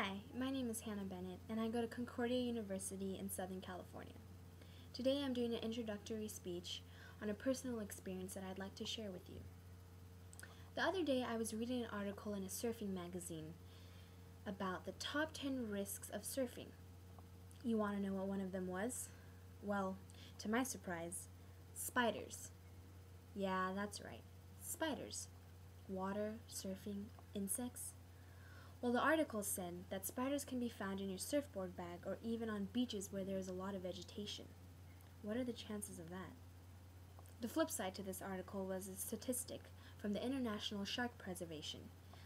Hi, my name is Hannah Bennett, and I go to Concordia University in Southern California. Today I'm doing an introductory speech on a personal experience that I'd like to share with you. The other day I was reading an article in a surfing magazine about the top 10 risks of surfing. You want to know what one of them was? Well, to my surprise, spiders. Yeah, that's right, spiders. Water, surfing, insects. Well, the article said that spiders can be found in your surfboard bag or even on beaches where there is a lot of vegetation. What are the chances of that? The flip side to this article was a statistic from the International Shark Preservation,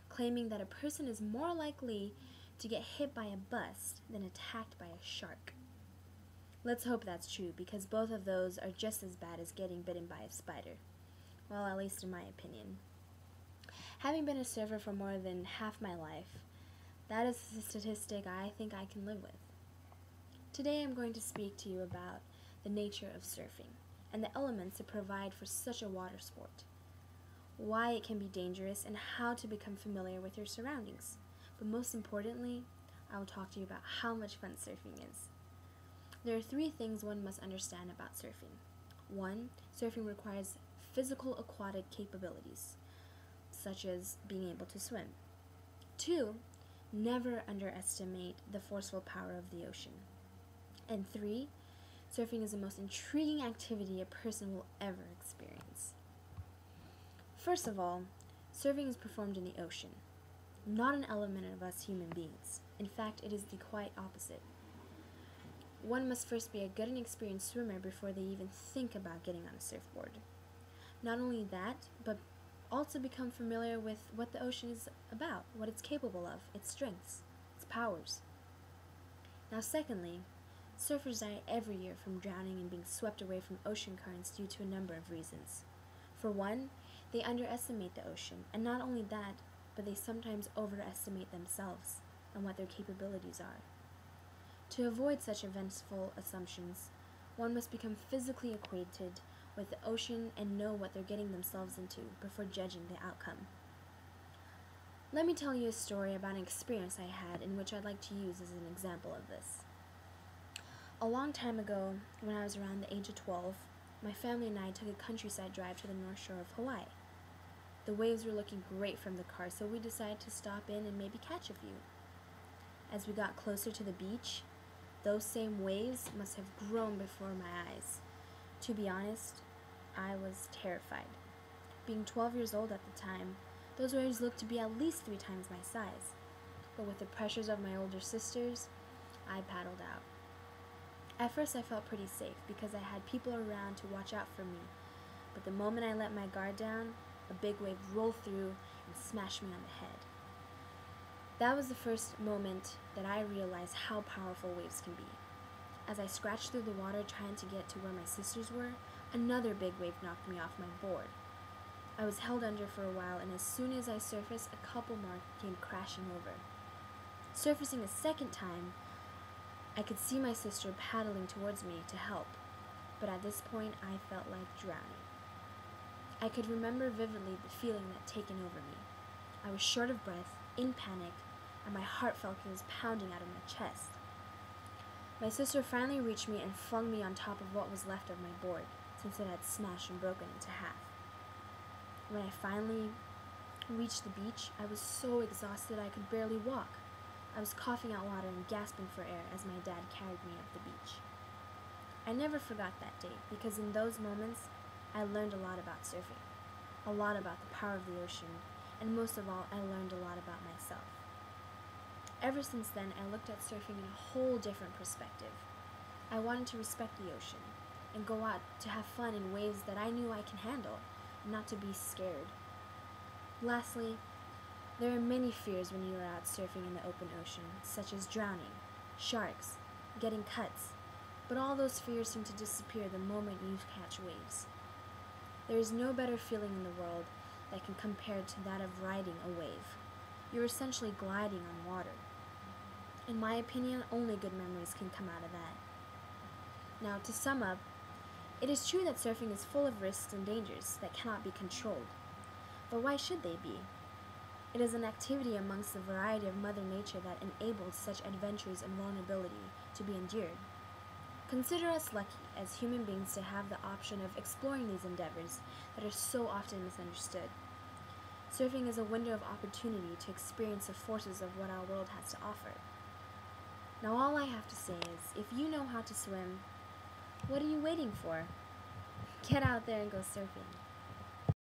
claiming that a person is more likely to get hit by a bus than attacked by a shark. Let's hope that's true, because both of those are just as bad as getting bitten by a spider. Well, at least in my opinion. Having been a surfer for more than half my life, that is a statistic I think I can live with. Today I'm going to speak to you about the nature of surfing and the elements that provide for such a water sport, why it can be dangerous, and how to become familiar with your surroundings. But most importantly, I will talk to you about how much fun surfing is. There are 3 things one must understand about surfing. 1. Surfing requires physical aquatic capabilities, such as being able to swim. 2. Never underestimate the forceful power of the ocean. And 3. Surfing is the most intriguing activity a person will ever experience. First of all, surfing is performed in the ocean, not an element of us human beings. In fact, it is the quite opposite. One must first be a good and experienced swimmer before they even think about getting on a surfboard. Not only that, but also become familiar with what the ocean is about, what it's capable of, its strengths, its powers. Now secondly, surfers die every year from drowning and being swept away from ocean currents due to a number of reasons. For one, they underestimate the ocean, and not only that, but they sometimes overestimate themselves and what their capabilities are. To avoid such eventful assumptions, one must become physically acquainted with the ocean and know what they're getting themselves into before judging the outcome. Let me tell you a story about an experience I had in which I'd like to use as an example of this. A long time ago, when I was around the age of 12, my family and I took a countryside drive to the North Shore of Hawaii. The waves were looking great from the car, so we decided to stop in and maybe catch a few. As we got closer to the beach, those same waves must have grown before my eyes. To be honest, I was terrified. Being 12 years old at the time, those waves looked to be at least 3 times my size. But with the pressures of my older sisters, I paddled out. At first I felt pretty safe because I had people around to watch out for me. But the moment I let my guard down, a big wave rolled through and smashed me on the head. That was the first moment that I realized how powerful waves can be. As I scratched through the water trying to get to where my sisters were, another big wave knocked me off my board. I was held under for a while, and as soon as I surfaced, a couple more came crashing over. Surfacing a second time, I could see my sister paddling towards me to help, but at this point I felt like drowning. I could remember vividly the feeling that had taken over me. I was short of breath, in panic, and my heart felt like it was pounding out of my chest. My sister finally reached me and flung me on top of what was left of my board, since it had smashed and broken into half. When I finally reached the beach, I was so exhausted I could barely walk. I was coughing out water and gasping for air as my dad carried me up the beach. I never forgot that day, because in those moments, I learned a lot about surfing, a lot about the power of the ocean, and most of all, I learned a lot about myself. Ever since then, I looked at surfing in a whole different perspective. I wanted to respect the ocean and go out to have fun in ways that I knew I can handle, and not to be scared. Lastly, there are many fears when you are out surfing in the open ocean, such as drowning, sharks, getting cuts, but all those fears seem to disappear the moment you catch waves. There is no better feeling in the world that can compare to that of riding a wave. You're essentially gliding on water. In my opinion, only good memories can come out of that. Now, to sum up, it is true that surfing is full of risks and dangers that cannot be controlled. But why should they be? It is an activity amongst the variety of Mother Nature that enables such adventures and vulnerability to be endured. Consider us lucky as human beings to have the option of exploring these endeavors that are so often misunderstood. Surfing is a window of opportunity to experience the forces of what our world has to offer. Now all I have to say is, if you know how to swim, what are you waiting for? Get out there and go surfing.